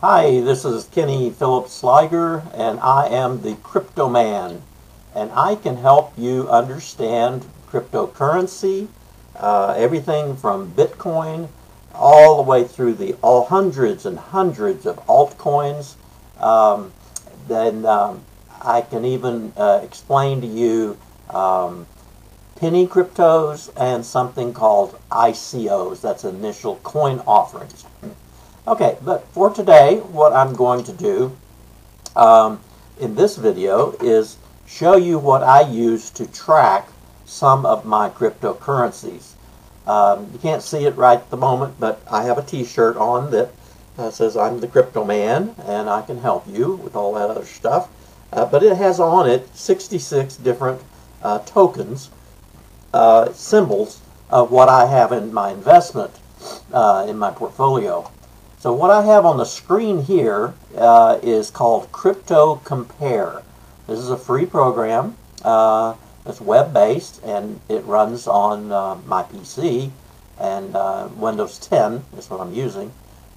Hi, this is Kenny Phillips Sliger, and I am the Crypto Man, and I can help you understand cryptocurrency, everything from Bitcoin all the way through the hundreds and hundreds of altcoins. Then I can even explain to you penny cryptos and something called ICOs. That's initial coin offerings. Okay, but for today, what I'm going to do in this video is show you what I use to track some of my cryptocurrencies. You can't see it right at the moment, but I have a t-shirt on that says I'm the Crypto Man, and I can help you with all that other stuff. But it has on it 66 different tokens, symbols of what I have in my investment, in my portfolio. So what I have on the screen here is called Crypto Compare. This is a free program. It's web-based, and it runs on my PC, and Windows 10 is what I'm using.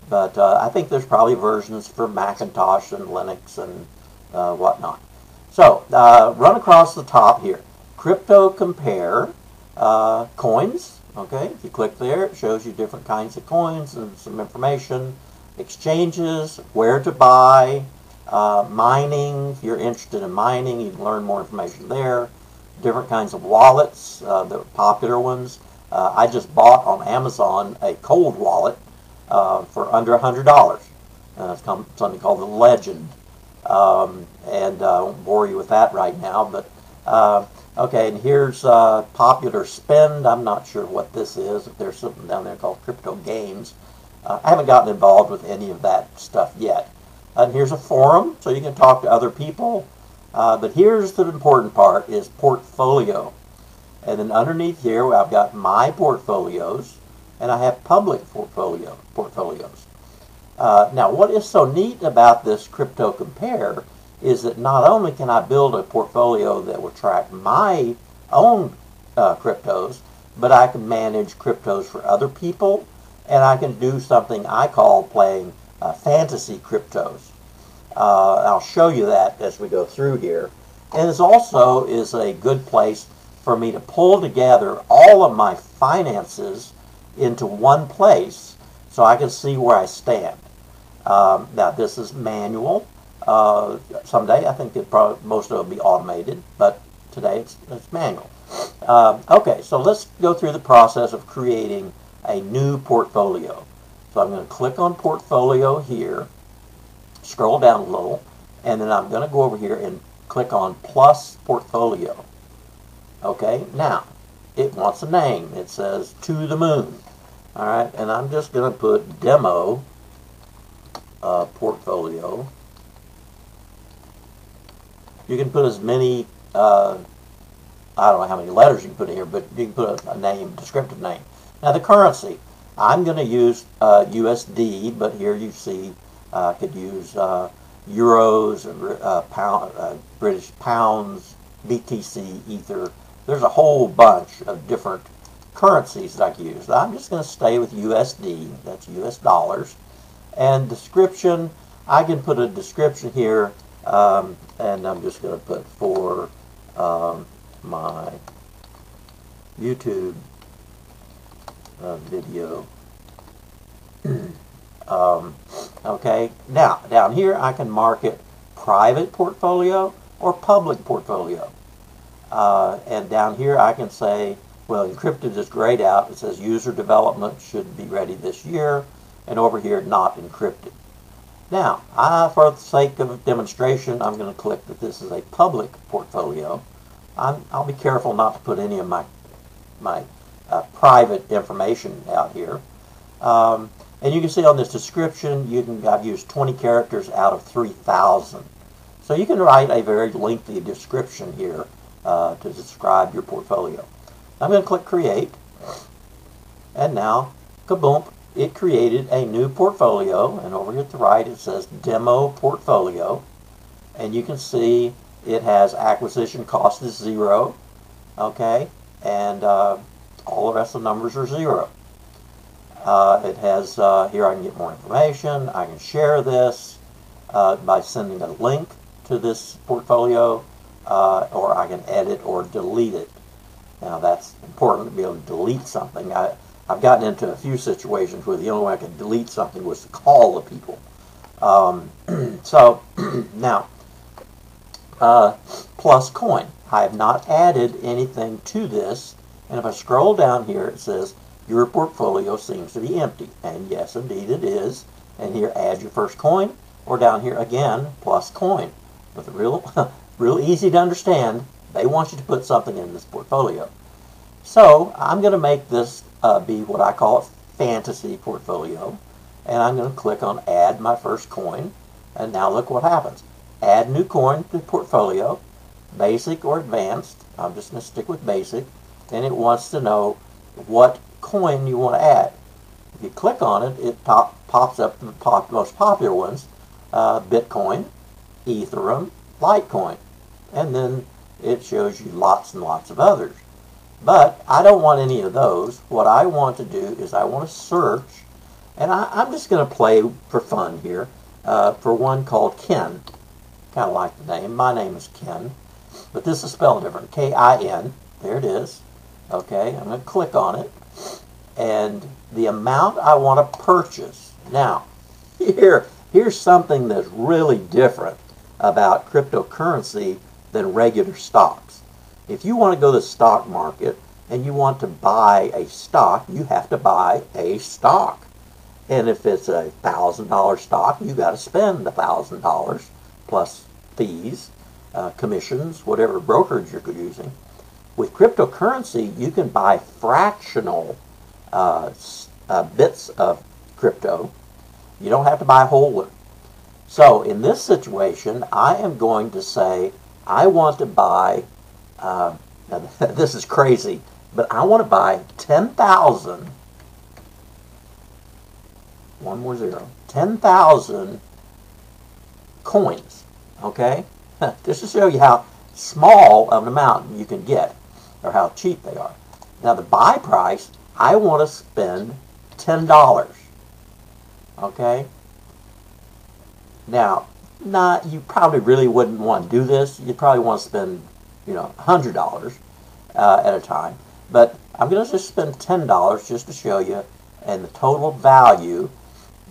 But I think there's probably versions for Macintosh and Linux and whatnot. So run across the top here. Crypto Compare coins. Okay, if you click there, it shows you different kinds of coins and some information, exchanges, where to buy, mining. If you're interested in mining, you can learn more information there. Different kinds of wallets, the popular ones. I just bought on Amazon a cold wallet for under $100. It's something called the Legend. And I won't bore you with that right now, but okay, and here's Popular Spend. I'm not sure what this is. If there's something down there called Crypto Games. I haven't gotten involved with any of that stuff yet. And here's a forum, so you can talk to other people. But here's the important part, is portfolio. And then underneath here, I've got my portfolios, and I have public portfolios. Now, what is so neat about this Crypto Compare is that not only can I build a portfolio that will track my own cryptos, but I can manage cryptos for other people, and I can do something I call playing fantasy cryptos. I'll show you that as we go through here. And this also is a good place for me to pull together all of my finances into one place so I can see where I stand. Now, this is manual. Someday I think most of it will be automated, but today it's manual. Okay, so let's go through the process of creating a new portfolio. So I'm going to click on portfolio here, scroll down a little, and then I'm going to go over here and click on plus portfolio. Okay, now it wants a name. It says To the Moon. All right, and I'm just going to put demo portfolio. You can put as many, I don't know how many letters you can put in here, but you can put a name, descriptive name. Now the currency, I'm going to use USD, but here you see I could use euros, British pounds, BTC, Ether. There's a whole bunch of different currencies that I can use. I'm just going to stay with USD, that's US dollars. And description, I can put a description here, and I'm just going to put for my YouTube video. Okay, now down here I can mark it private portfolio or public portfolio. And down here I can say, well, encrypted is grayed out. It says user development should be ready this year, and over here not encrypted. Now, for the sake of demonstration, I'm going to click that this is a public portfolio. I'll be careful not to put any of my private information out here. And you can see on this description, I've used 20 characters out of 3,000. So you can write a very lengthy description here to describe your portfolio. I'm going to click Create, and now, kaboom, it created a new portfolio, and over here at the right it says Demo Portfolio, and you can see it has acquisition cost is 0, okay, and all the rest of the numbers are 0. It has, here I can get more information. I can share this by sending a link to this portfolio, or I can edit or delete it. Now that's important to be able to delete something. I've gotten into a few situations where the only way I could delete something was to call the people. So now, plus coin. I have not added anything to this, and if I scroll down here, it says your portfolio seems to be empty, and yes, indeed it is. And here, add your first coin, or down here again, plus coin. With a real easy to understand. They want you to put something in this portfolio. So I'm going to make this be what I call a fantasy portfolio, and I'm going to click on add my first coin, and now look what happens. Add new coin to portfolio, basic or advanced. I'm just going to stick with basic, and it wants to know what coin you want to add. If you click on it, it pops up the most popular ones: Bitcoin, Ethereum, Litecoin, and then it shows you lots and lots of others. But I don't want any of those. What I want to do is I want to search, and I'm just going to play for fun here for one called Kin. Kind of like the name. My name is Kin, but this is spelled different. K-I-N. There it is. Okay, I'm going to click on it, and the amount I want to purchase. Now, here's something that's really different about cryptocurrency than regular stocks. If you want to go to the stock market and you want to buy a stock, you have to buy a stock. And if it's a $1,000 stock, you got to spend $1,000 plus fees, commissions, whatever brokerage you're using. With cryptocurrency, you can buy fractional bits of crypto. You don't have to buy a whole one. So in this situation, I am going to say I want to buy, this is crazy, but I want to buy 10,000, one more zero, 10,000 coins, okay? Just to show you how small of an amount you can get, or how cheap they are. Now the buy price, I want to spend $10, okay? Now, you probably really wouldn't want to do this. You'd probably want to spend, $100 at a time. But I'm going to just spend $10 just to show you, and the total value,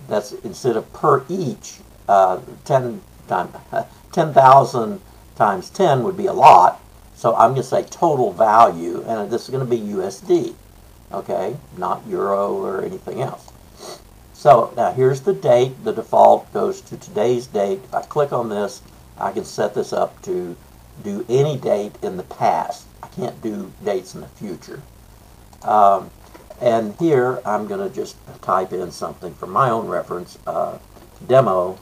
that's instead of per each, 10,000 times 10 would be a lot. So I'm going to say total value, and this is going to be USD, okay, not Euro or anything else. So now here's the date. The default goes to today's date. If I click on this, I can set this up to do any date in the past. I can't do dates in the future. And here I'm going to just type in something for my own reference. Demo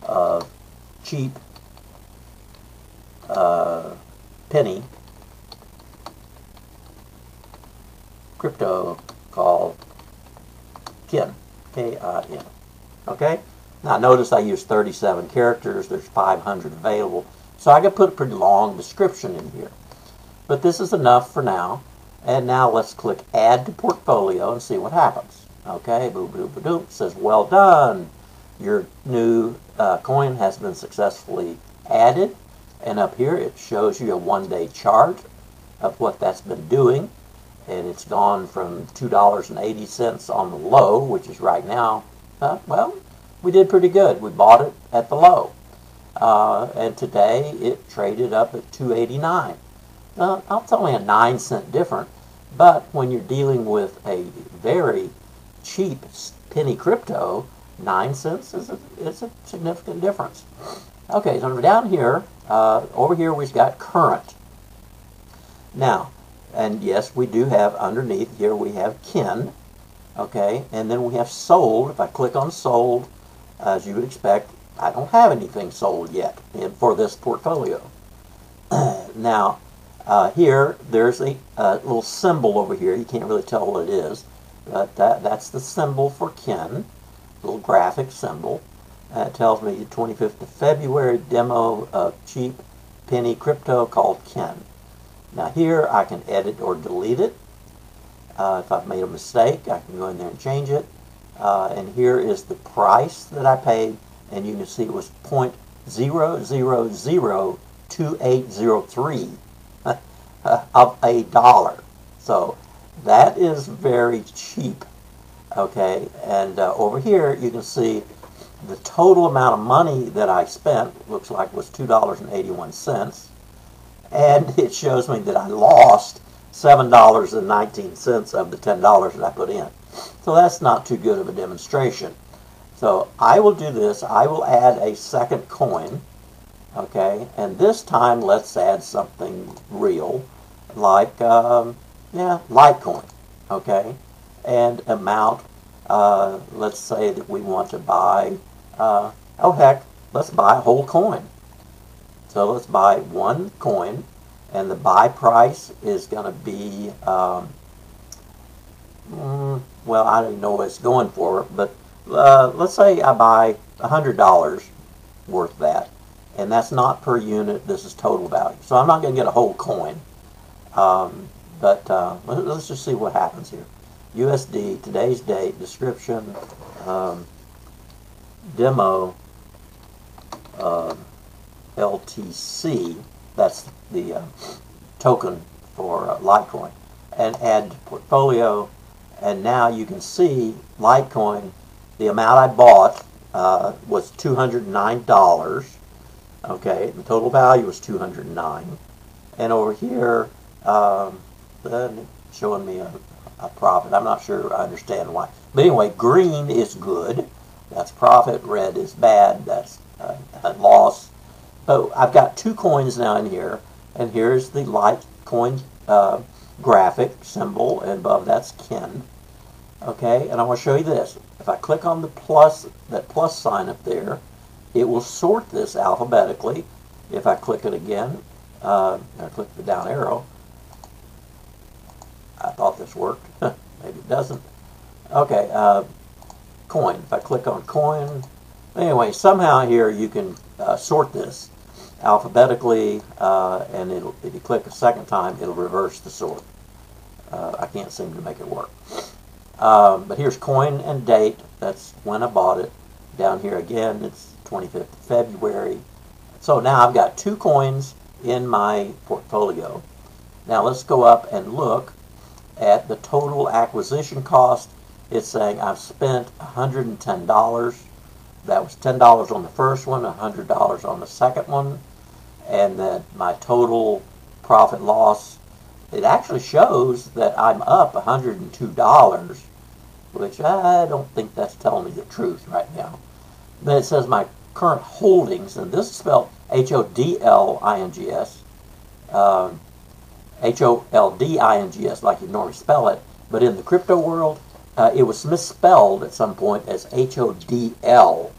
of cheap penny crypto called Kin, K-I-N. Okay? Now notice I used 37 characters. There's 500 available. So I could put a pretty long description in here. But this is enough for now. And now let's click Add to Portfolio and see what happens. Okay, boom, boom, boom, boom. It says, well done. Your new coin has been successfully added. And up here it shows you a one-day chart of what that's been doing. And it's gone from $2.80 on the low, which is right now, well, we did pretty good. We bought it at the low. And today it traded up at $2.89. It's only a 9-cent difference, but when you're dealing with a very cheap penny crypto, 9 cents is a significant difference. Okay, so down here, over here we've got current. Now, and yes, we do have underneath here, we have Kin, okay, and then we have sold. If I click on sold, as you would expect, I don't have anything sold yet for this portfolio. Now, here, there's a little symbol over here. You can't really tell what it is, but that's the symbol for Kin, little graphic symbol. It tells me the 25th of February demo of cheap penny crypto called Kin. Now here I can edit or delete it. If I've made a mistake, I can go in there and change it. And here is the price that I paid, and you can see it was 0.0002803 of a dollar. So that is very cheap. Okay, and over here you can see the total amount of money that I spent, looks like was $2.81, and it shows me that I lost $7.19 of the $10 that I put in. So that's not too good of a demonstration. So I will do this. I will add a second coin, okay, and this time let's add something real, like, Litecoin, okay, and amount, let's say that we want to buy, oh heck, let's buy a whole coin. So let's buy one coin, and the buy price is going to be, well, I don't know what it's going for, but let's say I buy $100 worth of that, and that's not per unit, this is total value. So I'm not going to get a whole coin, but let's just see what happens here. USD, today's date, description, demo, LTC, that's the token for Litecoin, and add to portfolio. And now you can see Litecoin, the amount I bought was $209. Okay, the total value was $209. And over here, showing me a profit. I'm not sure I understand why. But anyway, green is good. That's profit. Red is bad. That's a loss. So I've got two coins now in here. And here's the Litecoin graphic symbol, and above that's Ken. Okay, and I want to show you this. If I click on the plus, that plus sign up there, it will sort this alphabetically. If I click it again, I click the down arrow. I thought this worked. Maybe it doesn't. Okay, coin. If I click on coin, anyway, somehow here you can sort this alphabetically, and it'll, if you click a second time, it'll reverse the sort. I can't seem to make it work. But here's coin and date. That's when I bought it. Down here again, it's 25th of February. So now I've got two coins in my portfolio. Now let's go up and look at the total acquisition cost. It's saying I've spent $110. That was $10 on the first one, $100 on the second one, and that my total profit loss, it actually shows that I'm up $102, which I don't think that's telling me the truth right now. Then it says my current holdings, and this is spelled H-O-D-L-I-N-G-S, H-O-L-D-I-N-G-S like you normally spell it, but in the crypto world, it was misspelled at some point as H-O-D-L.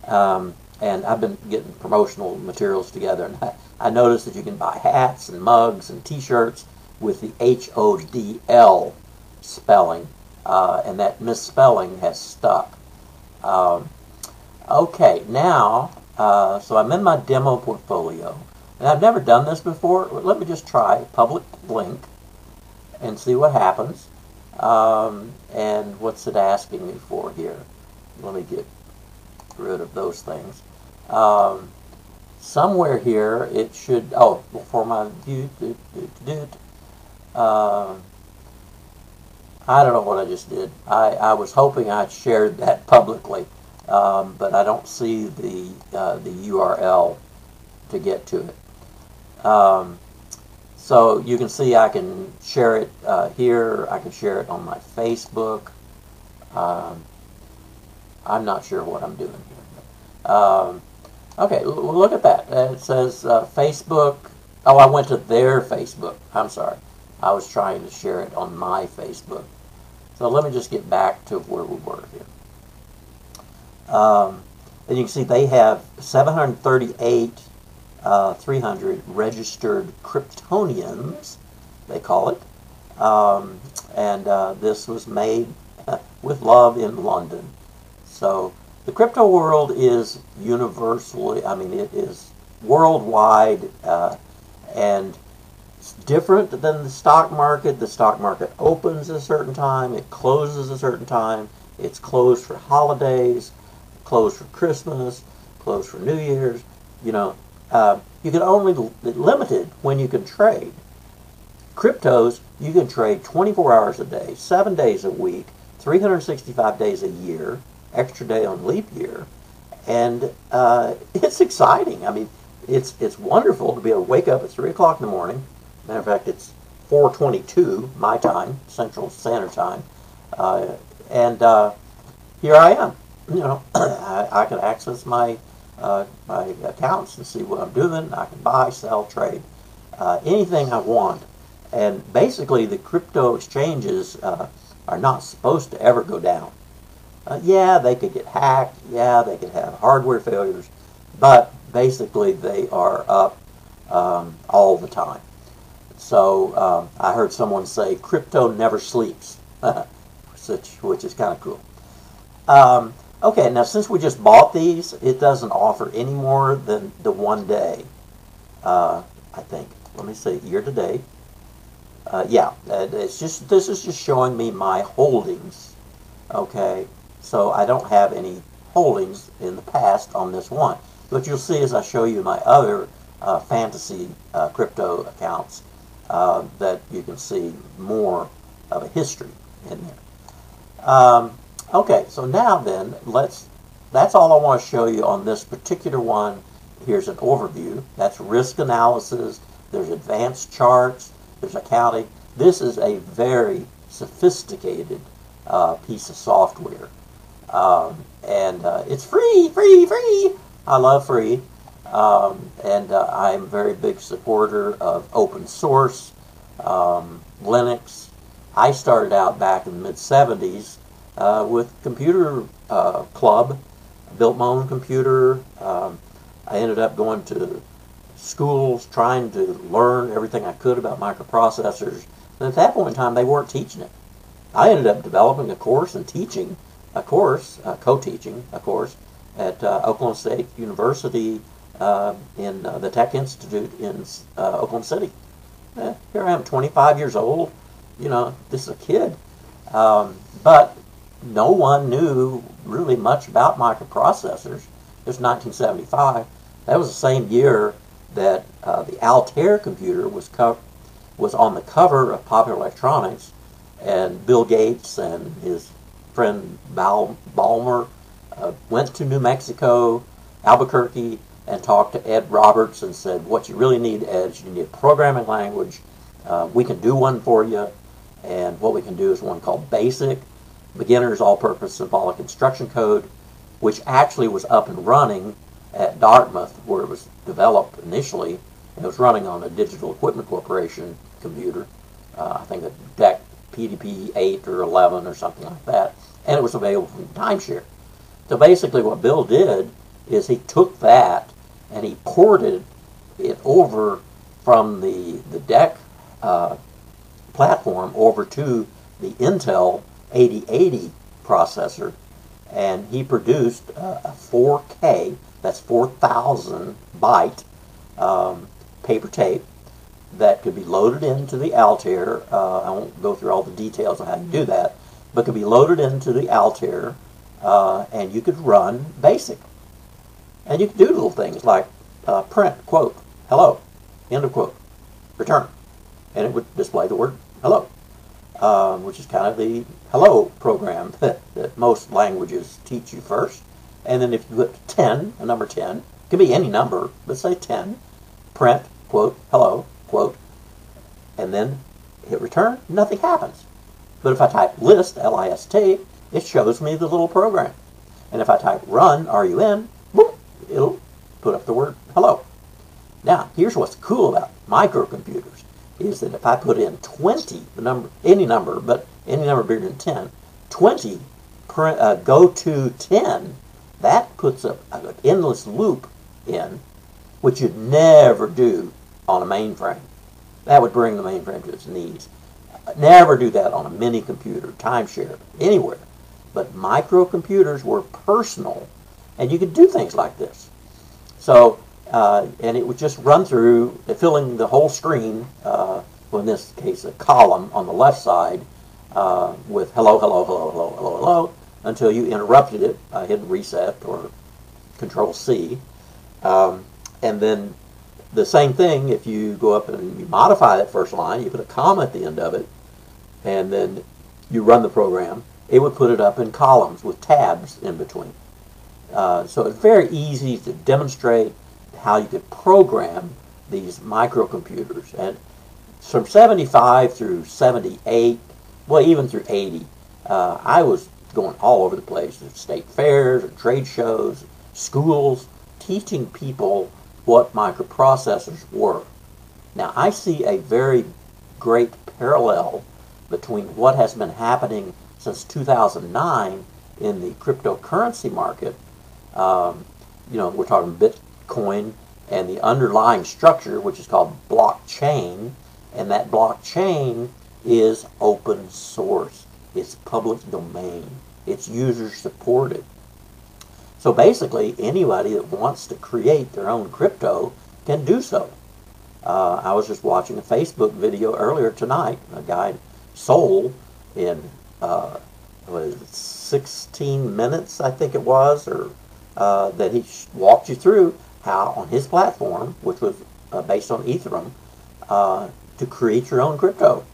And I've been getting promotional materials together, and I noticed that you can buy hats and mugs and t-shirts with the H-O-D-L spelling, and that misspelling has stuck. Okay, now, so I'm in my demo portfolio, and I've never done this before. Let me just try public link and see what happens. And what's it asking me for here? Let me get rid of those things. Somewhere here it should, oh, for my I don't know what I just did. I was hoping I'd shared that publicly, but I don't see the URL to get to it. So you can see I can share it here. I can share it on my Facebook. I'm not sure what I'm doing here. Okay, look at that. It says Facebook. Oh, I went to their Facebook. I'm sorry. I was trying to share it on my Facebook. So let me just get back to where we were here. And you can see they have 300 registered Kryptonians, they call it. And this was made with love in London. So the crypto world is universally, I mean, it is worldwide, and It's different than the stock market. The stock market opens at a certain time, it closes at a certain time, it's closed for holidays, closed for Christmas, closed for New Year's. You know, you can only limited when you can trade. Cryptos, you can trade 24 hours a day, 7 days a week, 365 days a year, extra day on leap year, and it's exciting. I mean, it's wonderful to be able to wake up at 3 o'clock in the morning. Matter of fact, it's 4:22 my time, Central Standard Time, and here I am. You know, I can access my accounts and see what I'm doing. I can buy, sell, trade, anything I want. And basically, the crypto exchanges are not supposed to ever go down. Yeah, they could get hacked. Yeah, they could have hardware failures. But basically, they are up all the time. So I heard someone say, crypto never sleeps, which is kind of cool. Okay, now since we just bought these, it doesn't offer any more than the 1 day, I think. Let me see, year to date. Yeah, this is just showing me my holdings. Okay, so I don't have any holdings in the past on this one. What you'll see as I show you my other fantasy crypto accounts, that you can see more of a history in there. Okay, so now then, that's all I want to show you on this particular one. Here's an overview. That's risk analysis. There's advanced charts. There's accounting. This is a very sophisticated piece of software. And it's free. I love free. And I'm a very big supporter of open source, Linux. I started out back in the mid-'70s with Computer Club. I built my own computer. I ended up going to schools trying to learn everything I could about microprocessors. And at that point in time, they weren't teaching it. I ended up developing a course and teaching a course, co-teaching a course at Oklahoma State University in the Tech Institute in Oklahoma City. Here I am, 25 years old. You know, this is a kid. But no one knew really much about microprocessors. It was 1975. That was the same year that the Altair computer was on the cover of Popular Electronics, and Bill Gates and his friend Ballmer went to New Mexico, Albuquerque, and talked to Ed Roberts and said, what you really need, Ed, is you need a programming language. We can do one for you, and what we can do is one called BASIC, Beginner's All-Purpose Symbolic Instruction Code, which actually was up and running at Dartmouth, where it was developed initially. It was running on a Digital Equipment Corporation computer, I think a DEC PDP 8 or 11 or something like that, and it was available from Timeshare. So basically what Bill did is he took that and he ported it over from the DEC platform over to the Intel 8080 processor, and he produced a 4K, that's 4,000 byte paper tape that could be loaded into the Altair. I won't go through all the details on how to do that, but could be loaded into the Altair, and you could run BASIC. And you could do little things like print, quote, hello, end of quote, return. And it would display the word hello, which is kind of the hello program that most languages teach you first. And then if you put 10, a number 10, it could be any number, but say 10, print, quote, hello, quote, and then hit return, nothing happens. But if I type list, L-I-S-T, it shows me the little program. And if I type run, R-U-N, boop, it'll put up the word hello. Now, here's what's cool about microcomputers, is that if I put in 20, the number, any number, but any number bigger than 10, 20, go to 10, that puts an endless loop in, which you'd never do on a mainframe. That would bring the mainframe to its knees. Never do that on a mini computer, Timeshare, anywhere. But microcomputers were personal, and you could do things like this. So and it would just run through, filling the whole screen, well, in this case a column on the left side, with hello, hello, hello, hello, hello, hello, until you interrupted it, hit reset or Control C. And then the same thing, if you go up and you modify that first line, you put a comma at the end of it, and then you run the program, it would put it up in columns with tabs in between. So it's very easy to demonstrate how you could program these microcomputers. And from 75 through 78, well, even through 80, I was going all over the place, at state fairs, and trade shows, schools, teaching people what microprocessors were. Now, I see a very great parallel between what has been happening since 2009 in the cryptocurrency market. We're talking Bitcoin and the underlying structure, which is called blockchain, and that blockchain is open source. It's public domain. It's user supported. So basically, anybody that wants to create their own crypto can do so. I was just watching a Facebook video earlier tonight. A guy sold in 16 minutes, I think it was, or that he walked you through how on his platform, which was based on Ethereum, to create your own crypto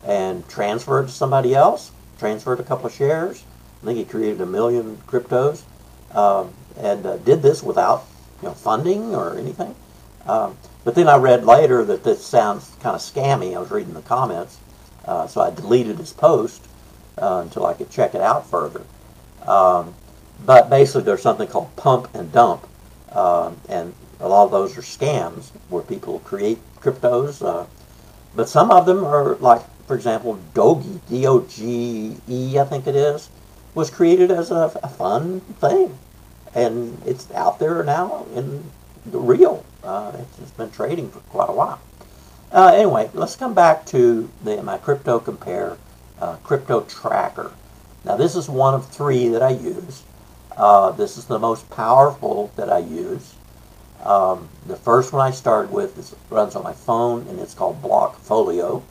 and transfer it to somebody else, transferred a couple of shares. I think he created 1 million cryptos, and did this without funding or anything. But then I read later that this sounds kind of scammy. I was reading the comments, so I deleted his post until I could check it out further. But basically there's something called pump and dump, and a lot of those are scams where people create cryptos, but some of them are, like, for example, Doge, D-O-G-E, I think it is, was created as a fun thing, and it's out there now in the real. It's been trading for quite a while. Anyway, let's come back to my Crypto Compare crypto tracker. Now, this is one of 3 that I use. This is the most powerful that I use. The first one I started with runs on my phone, and it's called Blockfolio.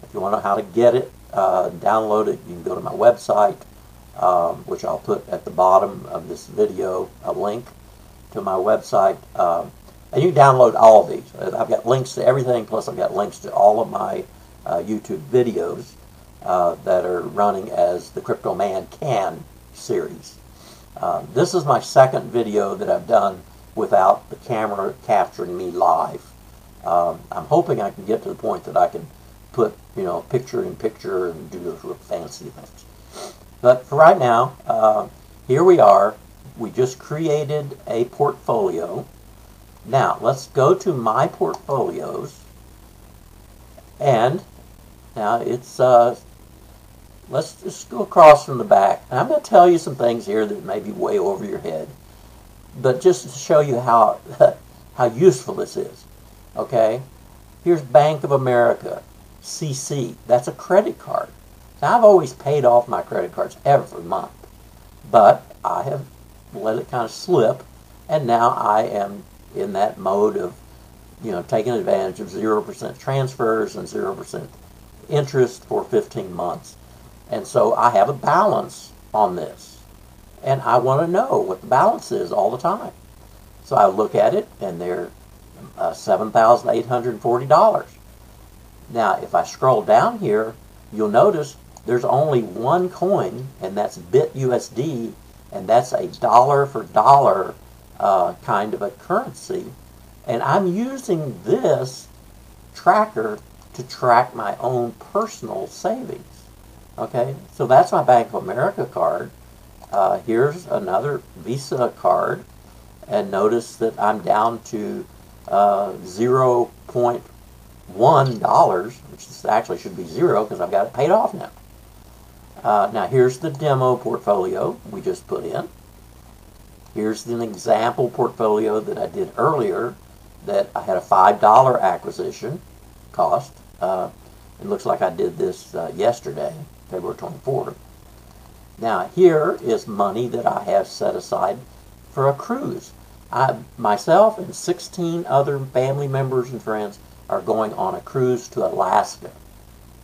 If you want to know how to get it, download it, you can go to my website, which I'll put at the bottom of this video, a link to my website. And you can download all of these. I've got links to everything, plus I've got links to all of my YouTube videos that are running as the Crypto Man Can series. This is my second video that I've done without the camera capturing me live. I'm hoping I can get to the point that I can put, picture in picture and do those real fancy things. But for right now, here we are. We just created a portfolio. Now, let's go to My Portfolios. And now it's, let's just go across from the back. And I'm going to tell you some things here that may be way over your head, but just to show you how how useful this is. Okay, here's Bank of America, CC. That's a credit card. Now, I've always paid off my credit cards every month, but I have let it kind of slip, and now I am in that mode of taking advantage of 0% transfers and 0% interest for 15 months. And so I have a balance on this, and I want to know what the balance is all the time. So I look at it, and they're $7,840. Now, if I scroll down here, you'll notice there's only one coin, and that's BitUSD, and that's a dollar for dollar kind of a currency. And I'm using this tracker to track my own personal savings. Okay, so that's my Bank of America card. Here's another Visa card, and notice that I'm down to $0.1, which actually should be 0 because I've got it paid off now. Now here's the demo portfolio we just put in. Here's an example portfolio that I did earlier that I had a $5 acquisition cost. It looks like I did this yesterday, February 24th. Now here is money that I have set aside for a cruise. Myself and 16 other family members and friends are going on a cruise to Alaska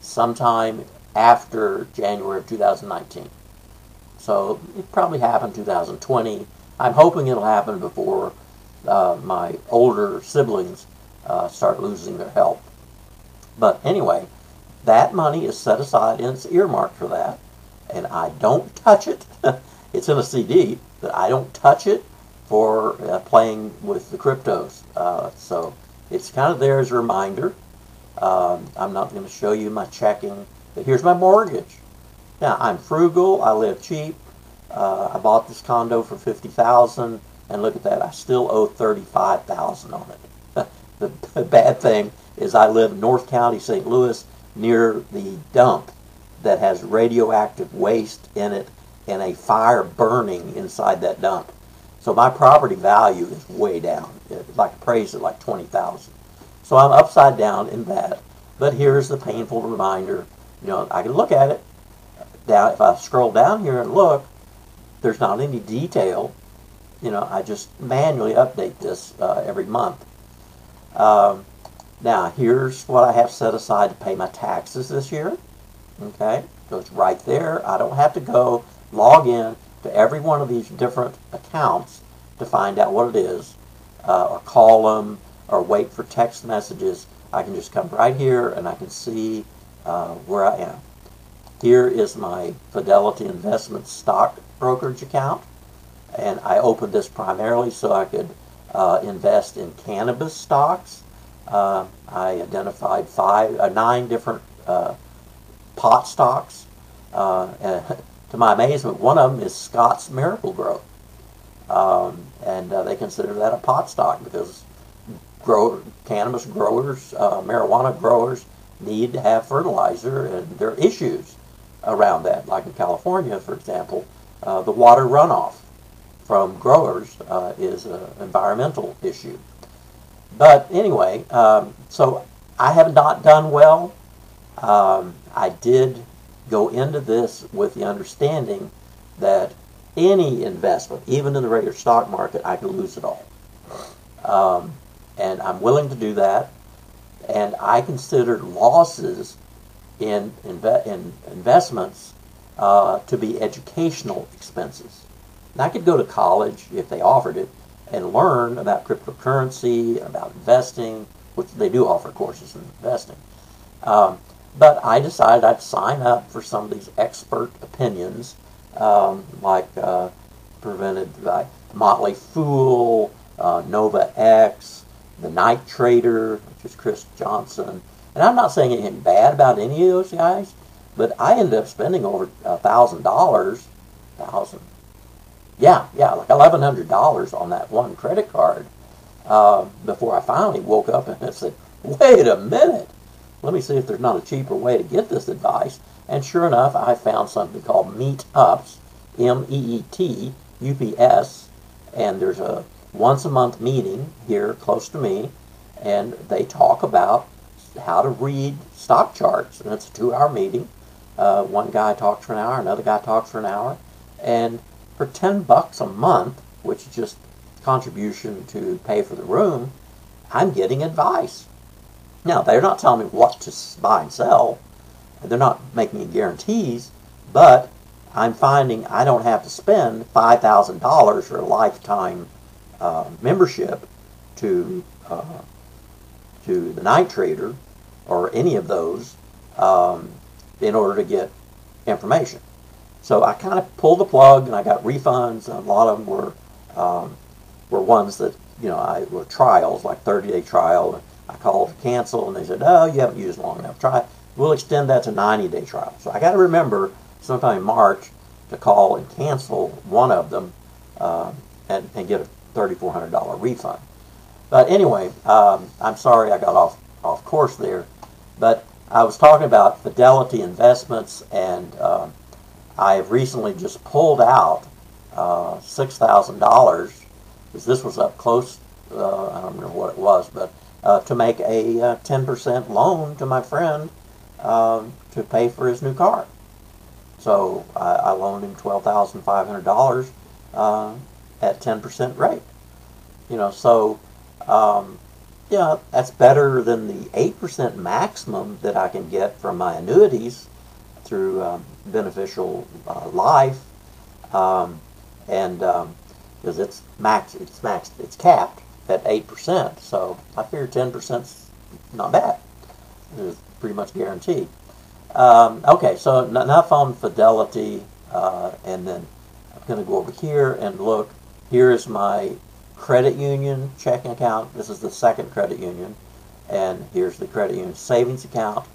sometime after January of 2019. So it probably happened 2020. I'm hoping it'll happen before my older siblings start losing their health. But anyway, that money is set aside and it's earmarked for that. And I don't touch it. It's in a CD, but I don't touch it for playing with the cryptos. So it's kind of there as a reminder. I'm not going to show you my checking, but here's my mortgage. Now, I'm frugal. I live cheap. I bought this condo for $50,000, and look at that. I still owe $35,000 on it. The bad thing is I live in North County, St. Louis, near the dump that has radioactive waste in it and a fire burning inside that dump. So my property value is way down. It's like appraised at like $20,000. So I'm upside down in that. But here's the painful reminder. You know, I can look at it. Now, if I scroll down here and look, there's not any detail. You know, I just manually update this every month. Now, here's what I have set aside to pay my taxes this year. Okay, goes right there. I don't have to go log in to every one of these different accounts to find out what it is, or call them, or wait for text messages. I can just come right here and I can see where I am. Here is my Fidelity Investments stock brokerage account, and I opened this primarily so I could invest in cannabis stocks. I identified 9 different pot stocks. And to my amazement, one of them is Scott's Miracle-Gro. And they consider that a pot stock because cannabis growers, marijuana growers need to have fertilizer, and there are issues around that. Like in California, for example, the water runoff from growers is an environmental issue. But anyway, so I have not done well. I did go into this with the understanding that any investment, even in the regular stock market, I could lose it all. And I'm willing to do that. And I consider losses in investments to be educational expenses. And I could go to college, if they offered it, and learn about cryptocurrency, about investing, which they do offer courses in investing. But I decided I'd sign up for some of these expert opinions, like presented by Motley Fool, Nova X, The Night Trader, which is Chris Johnson. And I'm not saying anything bad about any of those guys, but I ended up spending over $1,000, like $1,100 on that one credit card before I finally woke up and said, wait a minute, let me see if there's not a cheaper way to get this advice. And sure enough, I found something called Meetups, MEETUPS, and there's a once-a-month meeting here close to me, and they talk about how to read stock charts. And it's a 2-hour meeting. One guy talks for an hour, another guy talks for an hour, and for $10 a month, which is just contribution to pay for the room, I'm getting advice. Now, they're not telling me what to buy and sell. They're not making me guarantees, but I'm finding I don't have to spend $5,000 for a lifetime membership to the Night Trader or any of those in order to get information. So I kind of pulled the plug, and I got refunds. And a lot of them were ones that were trials, like 30-day trial. I called to cancel, and they said, "Oh, you haven't used long enough. We'll extend that to 90-day trial." So I got to remember sometime in March to call and cancel one of them and get a $3,400 refund. But anyway, I'm sorry I got off course there. But I was talking about Fidelity Investments, and I have recently just pulled out $6,000, because this was up close, I don't remember what it was, but to make a 10% loan to my friend to pay for his new car. So I loaned him $12,500 at 10% rate. So yeah, that's better than the 8% maximum that I can get from my annuities through beneficial life, and because it's capped at 8%. So I figure 10%'s not bad. It's pretty much guaranteed. Okay, so now I found Fidelity, and then I'm going to go over here and look. Here is my credit union checking account. This is the second credit union, and here's the credit union savings account.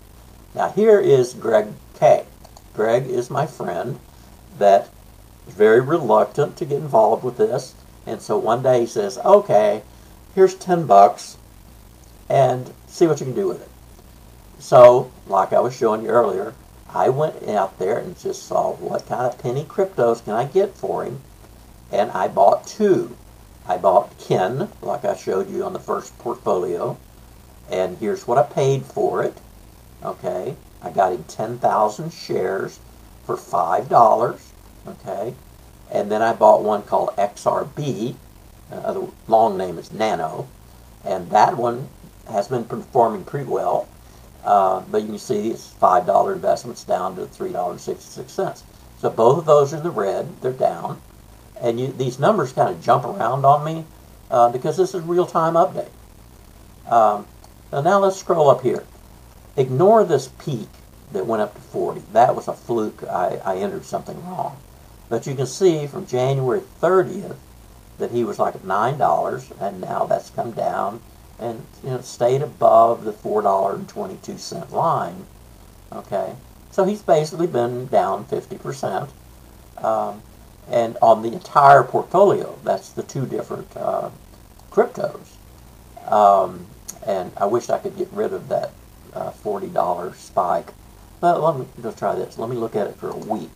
Now here is Greg K. Greg is my friend that is very reluctant to get involved with this, and so one day he says, okay, here's $10 and see what you can do with it. So, like I was showing you earlier, I went out there and just saw what kind of penny cryptos can I get for him, and I bought two. I bought Ken, like I showed you on the first portfolio, and here's what I paid for it. Okay, I got him 10,000 shares for $5. Okay, and then I bought one called XRB. The long name is Nano, and that one has been performing pretty well. But you can see it's $5 investments down to $3.66. So both of those are in the red. They're down. And these numbers kind of jump around on me because this is real-time update. So now let's scroll up here. Ignore this peak that went up to 40. That was a fluke. I entered something wrong. But you can see from January 30th that he was like at $9, and now that's come down and stayed above the $4.22 line. Okay, so he's basically been down 50%, and on the entire portfolio. That's the two different cryptos, and I wish I could get rid of that $40 spike. But let me just try this. Let me look at it for a week.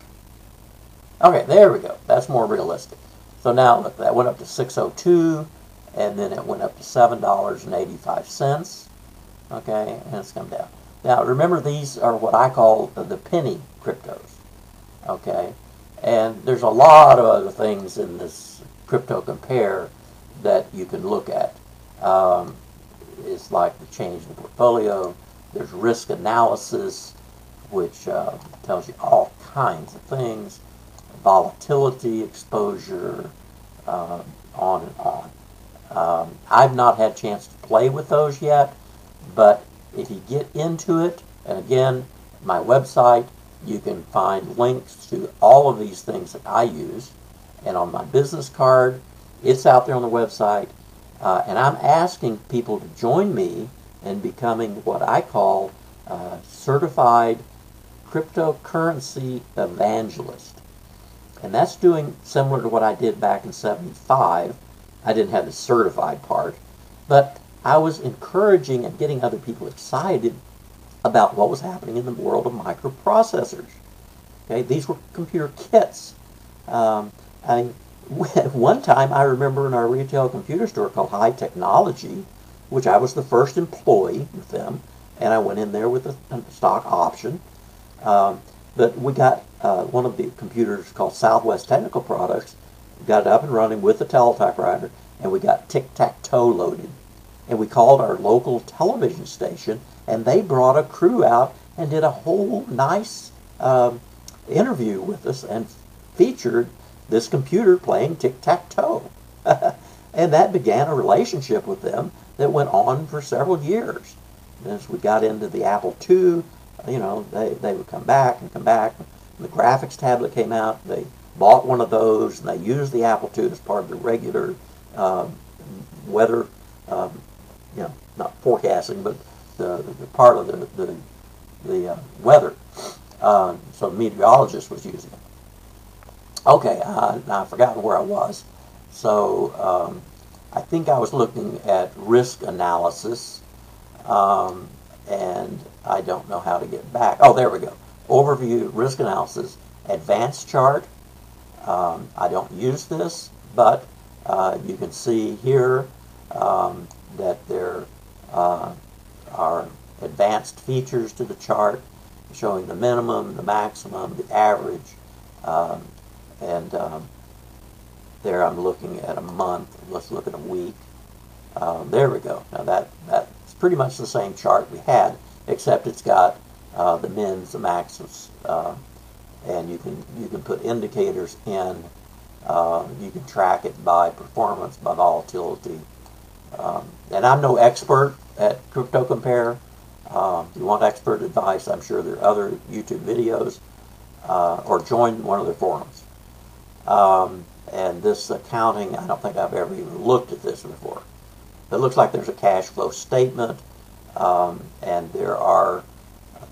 Okay, there we go. That's more realistic. So now look, that went up to 602. And then it went up to $7.85. Okay, and it's come down. Now remember, these are what I call the penny cryptos. Okay, and there's a lot of other things in this crypto compare that you can look at. It's like the change in the portfolio. There's risk analysis, which tells you all kinds of things. Volatility, exposure, on and on. I've not had a chance to play with those yet, but if you get into it, and again, my website, you can find links to all of these things that I use, and on my business card, it's out there on the website, and I'm asking people to join me in becoming what I call certified cryptocurrency evangelist, and that's doing similar to what I did back in '75. I didn't have the certified part, but I was encouraging and getting other people excited about what was happening in the world of microprocessors. Okay, these were computer kits. One time I remember in our retail computer store called High Technology, which I was the first employee with them, and I went in there with a stock option. But we got one of the computers called Southwest Technical Products, got it up and running with the teletypewriter, and we got tic-tac-toe loaded. And we called our local television station, and they brought a crew out and did a whole nice interview with us and featured this computer playing tic-tac-toe. And that began a relationship with them that went on for several years. And as we got into the Apple II, they would come back and come back. The graphics tablet came out. They bought one of those, and they used the Apple II as part of the regular weather, not forecasting, but the part of the weather. So the meteorologist was using it. Okay, now I've forgotten where I was. So I think I was looking at risk analysis, and I don't know how to get back. Oh, there we go. Overview, risk analysis, advanced chart. I don't use this, but you can see here that there are advanced features to the chart showing the minimum, the maximum, the average, and there I'm looking at a month. Let's look at a week. There we go. Now that's pretty much the same chart we had, except it's got the mins, the maxes, and you can put indicators in. You can track it by performance, by volatility. And I'm no expert at Crypto Compare. If you want expert advice, I'm sure there are other YouTube videos, or join one of their forums. And this accounting, I don't think I've ever even looked at this before. It looks like there's a cash flow statement, and there are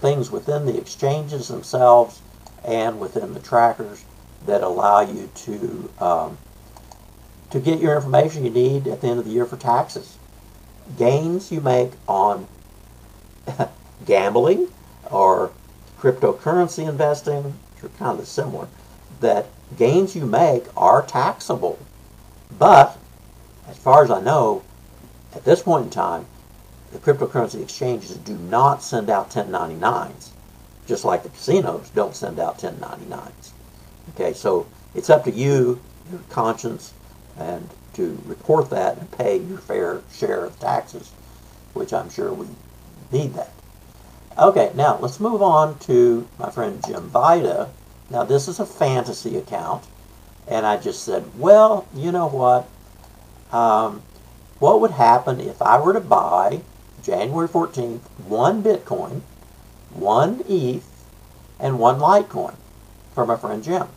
things within the exchanges themselves and within the trackers that allow you to get your information you need at the end of the year for taxes. Gains you make on gambling or cryptocurrency investing, which are kind of similar, that gains you make are taxable. But as far as I know, at this point in time, the cryptocurrency exchanges do not send out 1099s, just like the casinos don't send out 1099s. Okay, so it's up to you, your conscience, and to report that and pay your fair share of taxes, which I'm sure we need that. Okay, now let's move on to my friend Jim Vida. Now this is a fantasy account, and I just said, well, you know what? What would happen if I were to buy, January 14th, 1 Bitcoin, 1 ETH, and 1 Litecoin for my friend Jim?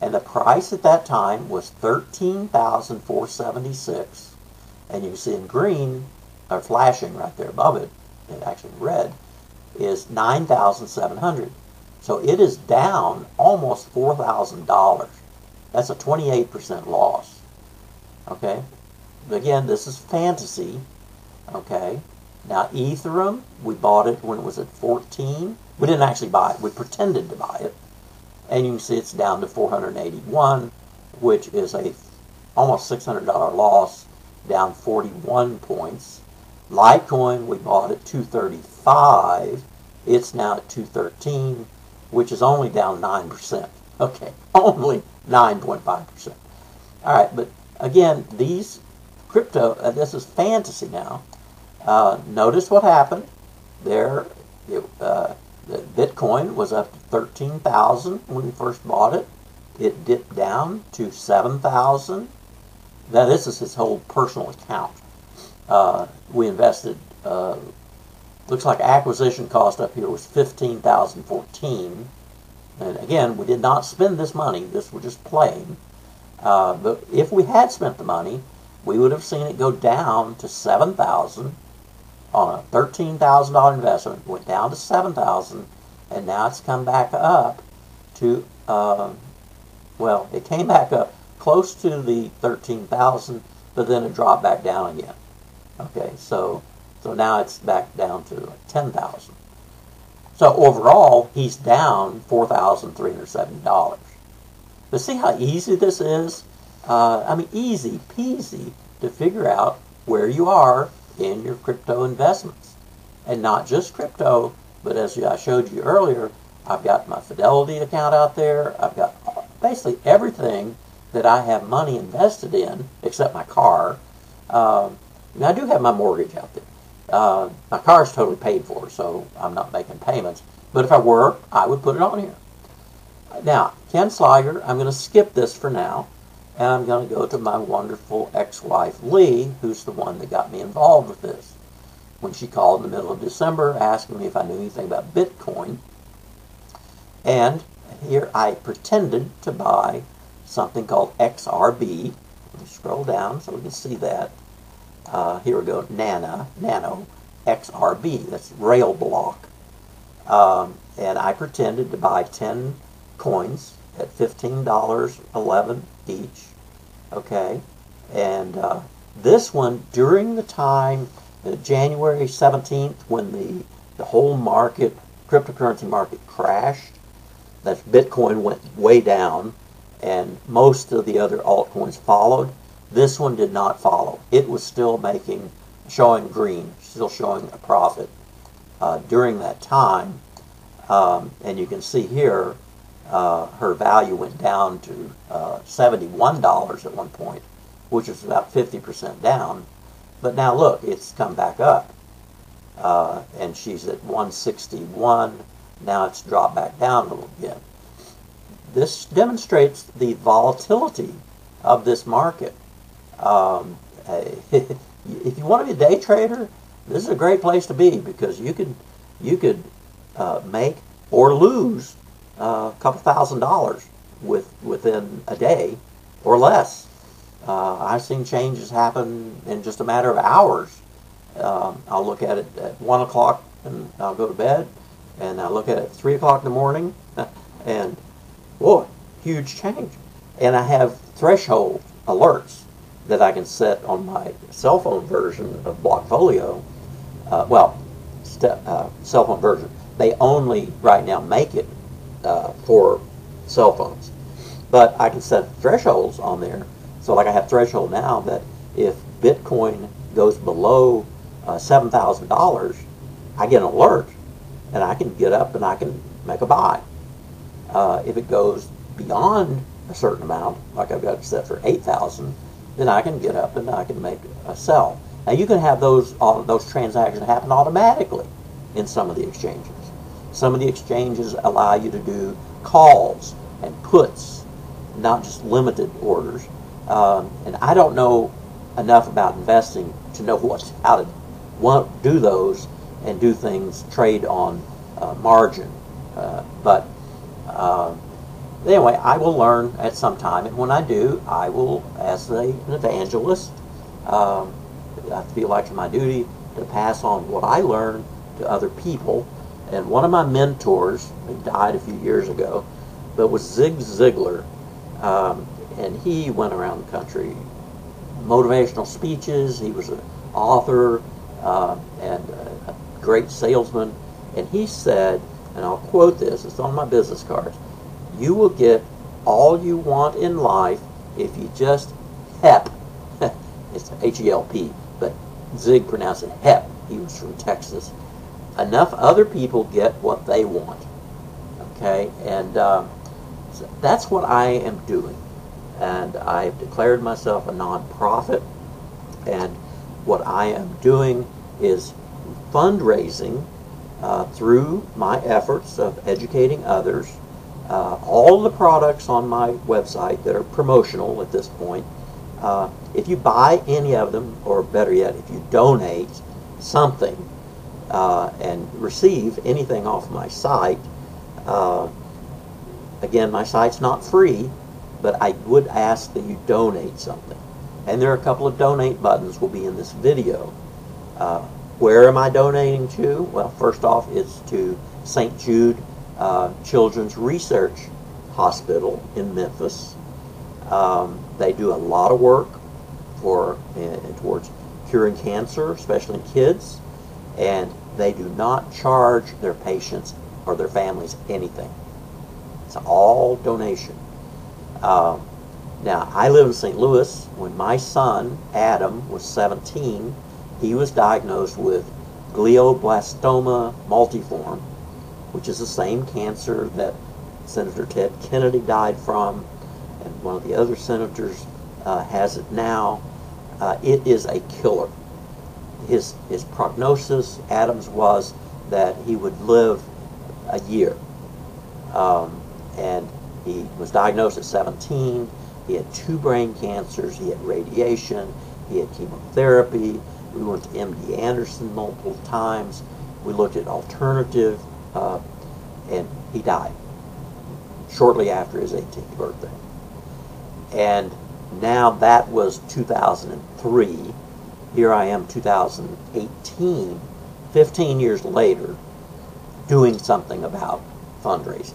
And the price at that time was $13,476. And you can see in green, or flashing right there above it, and actually red, is $9,700. So it is down almost $4,000. That's a 28% loss. Okay? Again, this is fantasy. Okay? Now, Ethereum, we bought it when it was at 14. We didn't actually buy it. We pretended to buy it. And you can see it's down to 481, which is a almost $600 loss, down 41 points. Litecoin, we bought at 235. It's now at 213, which is only down 9%. Okay, only 9.5%. All right, but again, these crypto, this is fantasy now. Notice what happened there. The Bitcoin was up to 13,000 when we first bought it. It dipped down to 7,000. Now this is his whole personal account. We invested, looks like acquisition cost up here was $15,014. And again, we did not spend this money. This was just playing. But if we had spent the money, we would have seen it go down to 7,000 on a $13,000 investment. It went down to 7,000, and now it's come back up to, well, it came back up close to the 13,000, but then it dropped back down again. Okay, so now it's back down to 10,000. So overall, he's down $4,370. But see how easy this is? I mean, easy peasy to figure out where you are in your crypto investments. And not just crypto, but as I showed you earlier, I've got my Fidelity account out there. I've got basically everything that I have money invested in, except my car. Now, I do have my mortgage out there. My car is totally paid for, so I'm not making payments. But if I were, I would put it on here. Now, Ken Sliger, I'm going to skip this for now, and I'm going to go to my wonderful ex-wife, Lee, who's the one that got me involved with this. When she called in the middle of December asking me if I knew anything about Bitcoin, and here I pretended to buy something called XRB. Let me scroll down so we can see that. Here we go, Nano, XRB, that's rail block. And I pretended to buy 10 coins at $15.11 each. Okay, and this one, during the time, January 17th, when the whole market, cryptocurrency market crashed, that Bitcoin went way down, and most of the other altcoins followed. This one did not follow. It was still showing green, still showing a profit during that time. And you can see here, her value went down to $71 at one point, which is about 50% down. But now look, it's come back up. And she's at 161. Now it's dropped back down a little bit. This demonstrates the volatility of this market. If you want to be a day trader, this is a great place to be, because you could make or lose a couple $1,000s within a day or less. I've seen changes happen in just a matter of hours. I'll look at it at 1 o'clock and I'll go to bed, and I'll look at it at 3 o'clock in the morning, and boy, huge change. And I have threshold alerts that I can set on my cell phone version of Blockfolio. Cell phone version. They only right now make it for cell phones, but I can set thresholds on there. So like I have threshold now that if Bitcoin goes below $7,000, I get an alert, and I can get up and I can make a buy. If it goes beyond a certain amount, like I've got it set for 8,000, then I can get up and I can make a sell. Now you can have those transactions happen automatically in some of the exchanges. Some of the exchanges allow you to do calls and puts, not just limited orders. And I don't know enough about investing to know how to do those and do things, trade on margin. Anyway, I will learn at some time, and when I do, I will, as an evangelist, I feel like it's my duty to pass on what I learned to other people. And one of my mentors, he died a few years ago, but was Zig Ziglar, and he went around the country, motivational speeches. He was an author and a great salesman, and he said, and I'll quote this, it's on my business cards, "You will get all you want in life if you just HEP." It's H-E-L-P, but Zig pronounced it HEP. He was from Texas. Enough other people get what they want. Okay, and so that's what I am doing. And I've declared myself a non-profit, and what I am doing is fundraising through my efforts of educating others. All the products on my website that are promotional at this point, if you buy any of them, or better yet, if you donate something and receive anything off my site, again, my site's not free, but I would ask that you donate something. And there are a couple of donate buttons will be in this video. Where am I donating to? Well, first off, it's to St. Jude Children's Research Hospital in Memphis. They do a lot of work towards curing cancer, especially in kids, and they do not charge their patients or their families anything. It's all donation. Now, I live in St. Louis. When my son, Adam, was 17, he was diagnosed with glioblastoma multiforme, which is the same cancer that Senator Ted Kennedy died from, and one of the other senators has it now. It is a killer. His prognosis, Adam's, was that he would live a year. And he was diagnosed at 17. He had 2 brain cancers. He had radiation. He had chemotherapy. We went to MD Anderson multiple times. We looked at alternative, and he died shortly after his 18th birthday. And now that was 2003. Here I am, 2018, 15 years later, doing something about fundraising.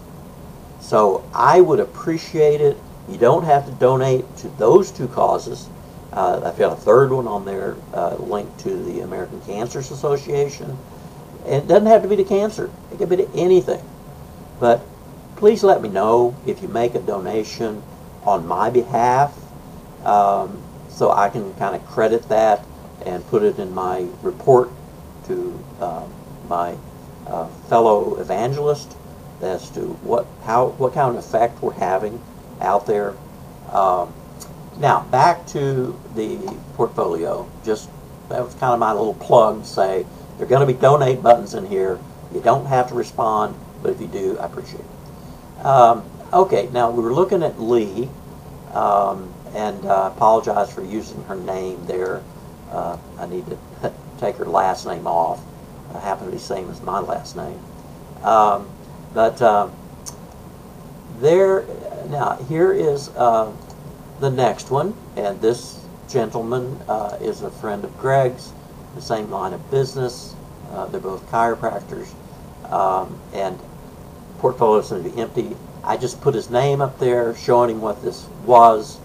So I would appreciate it. You don't have to donate to those 2 causes. I've got a third one on there, linked to the American Cancer Association. And it doesn't have to be to cancer. It could be to anything. But please let me know if you make a donation on my behalf, so I can kind of credit that and put it in my report to my fellow evangelist as to what kind of effect we're having out there. Now, back to the portfolio, just that was kind of my little plug to say there are going to be donate buttons in here. You don't have to respond, but if you do, I appreciate it. Okay, now we were looking at Lee, and apologize for using her name there. I need to take her last name off. It happens to be the same as my last name. Now here is the next one, and this gentleman is a friend of Greg's, the same line of business. They're both chiropractors, and portfolio's going to be empty. I just put his name up there, showing him what this was,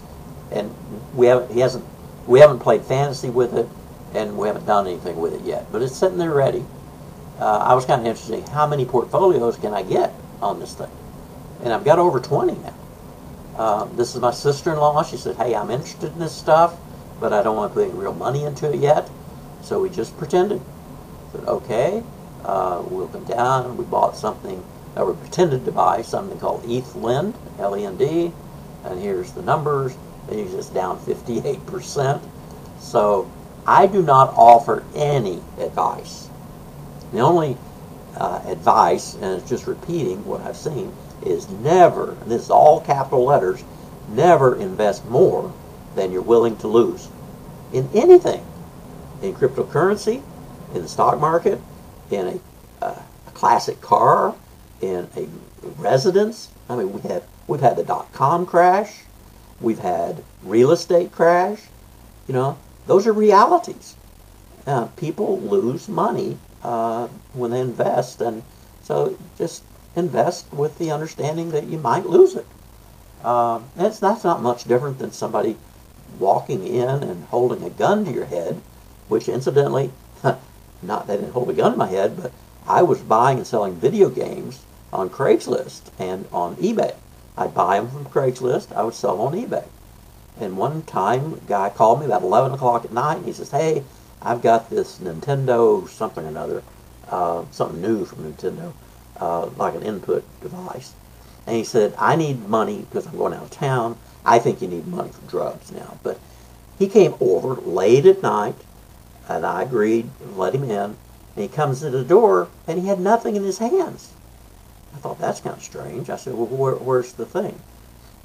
and we haven't played fantasy with it, and we haven't done anything with it yet. But it's sitting there ready. I was kind of interested in how many portfolios can I get on this thing, and I've got over 20 now. This is my sister-in-law. She said, "Hey, I'm interested in this stuff, but I don't want to put any real money into it yet." So we just pretended. I said, "Okay, we'll come down," and we bought something. We pretended to buy something called ETH Lend, L-E-N-D, and here's the numbers. And he's just down 58%. So I do not offer any advice. The only advice, and it's just repeating what I've seen, is never, and this is all capital letters, never invest more than you're willing to lose in anything. In cryptocurrency, in the stock market, in a classic car, in a residence. I mean, we've had the .com crash, we've had real estate crash. You know, those are realities. People lose money when they invest, and so just invest with the understanding that you might lose it. That's not much different than somebody walking in and holding a gun to your head, which incidentally, not they didn't hold a gun to my head, but I was buying and selling video games on Craigslist and on eBay. I'd buy them from Craigslist, I would sell them on eBay. And one time, a guy called me about 11 o'clock at night, and he says, "Hey, I've got this Nintendo something or another, something new from Nintendo, like an input device." And he said, "I need money because I'm going out of town. I think you need money for drugs now." But he came over late at night, and I agreed to let him in. And he comes to the door, and he had nothing in his hands. I thought, that's kind of strange. I said, "Well, where's the thing?"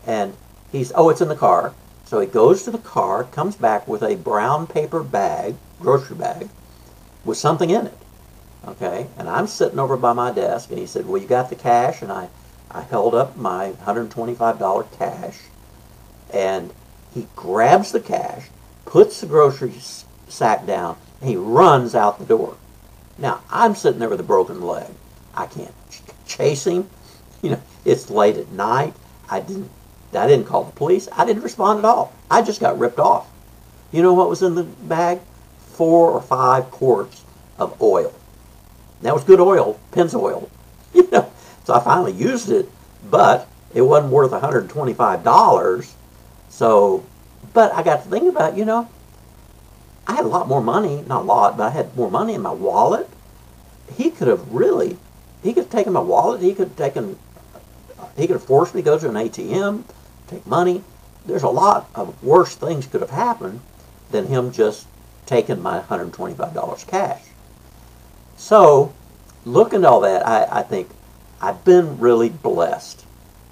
And he's, "Oh, it's in the car." So he goes to the car, comes back with a brown paper bag, grocery bag, with something in it. Okay, and I'm sitting over by my desk, and he said, "Well, you got the cash?" And I held up my $125 cash, and he grabs the cash, puts the grocery sack down, and he runs out the door. Now, I'm sitting there with a broken leg. I can't chase him. You know, it's late at night. I didn't call the police. I didn't respond at all. I just got ripped off. You know what was in the bag? 4 or 5 quarts of oil. That was good oil, Pennzoil. You know, so I finally used it, but it wasn't worth $125. So, but I got to thinking about, you know, I had a lot more money, not a lot, but I had more money in my wallet. He could have taken my wallet. He could have forced me to go to an ATM, take money. There's a lot of worse things could have happened than him just taking my $125 cash. So, looking at all that, I think I've been really blessed.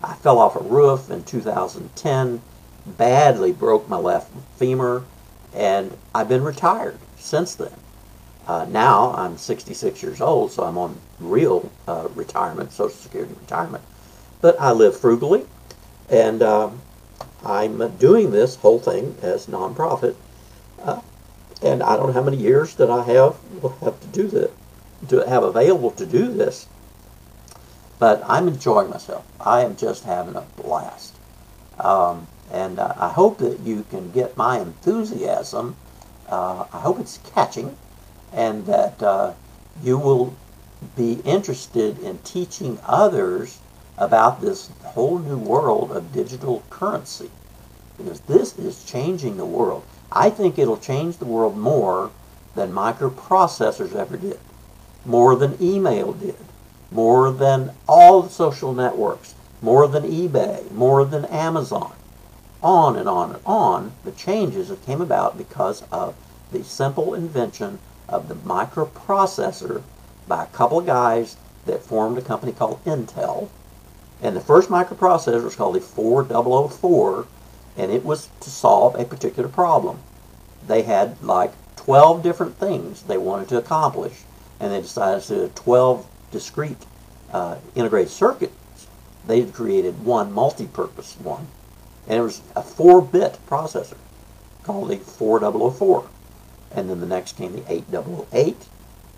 I fell off a roof in 2010, badly broke my left femur, and I've been retired since then. Now I'm 66 years old, so I'm on real retirement, Social Security retirement. But I live frugally, and I'm doing this whole thing as nonprofit. And I don't know how many years that I will have to do this, to have available to do this. But I'm enjoying myself. I am just having a blast. And I hope that you can get my enthusiasm. I hope it's catching, and that you will be interested in teaching others about this whole new world of digital currency, because this is changing the world. I think it'll change the world more than microprocessors ever did, more than email did, more than all the social networks, more than eBay, more than Amazon. On and on and on, the changes that came about because of the simple invention of the microprocessor by a couple of guys that formed a company called Intel. And the first microprocessor was called the 4004, and it was to solve a particular problem. They had like 12 different things they wanted to accomplish, and they decided to do 12 discrete integrated circuits. They created one multi-purpose one, and it was a 4-bit processor called the 4004. And then the next came the 8008,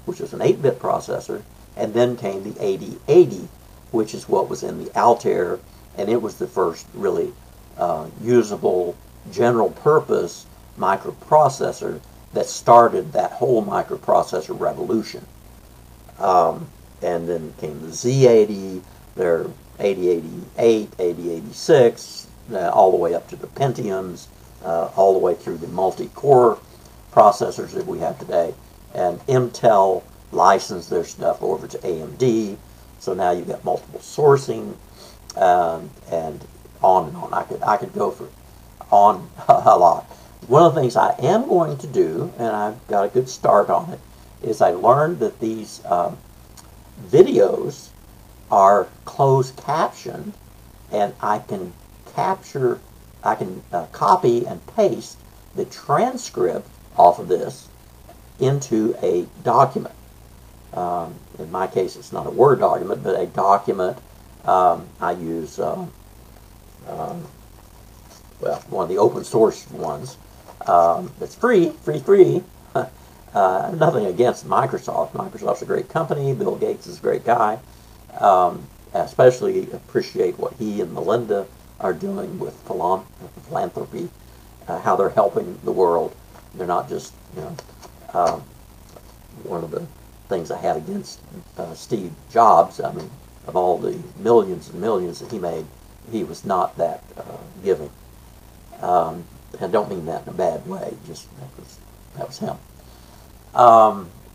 which was an 8-bit processor, and then came the 8080, which is what was in the Altair, and it was the first really usable, general-purpose microprocessor that started that whole microprocessor revolution. And then came the Z80, their 8088, 8086, all the way up to the Pentiums, all the way through the multi-core processors that we have today. And Intel licensed their stuff over to AMD, so now you've got multiple sourcing, and on and on. I could go for on a lot. One of the things I am going to do, and I've got a good start on it, is I learned that these videos are closed captioned, and I can copy and paste the transcript off of this into a document. In my case, it's not a Word document, but a document. I use well, one of the open source ones. It's free. Nothing against Microsoft. Microsoft's a great company. Bill Gates is a great guy. I especially appreciate what he and Melinda are doing with philanthropy, how they're helping the world. They're not just, one of the things I had against Steve Jobs, I mean, of all the millions and millions that he made, he was not that giving. I don't mean that in a bad way, just that was him.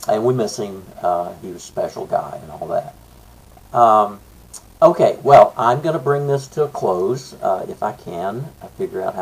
And we miss him. He was a special guy and all that. Okay, well, I'm going to bring this to a close if I can. I figure out how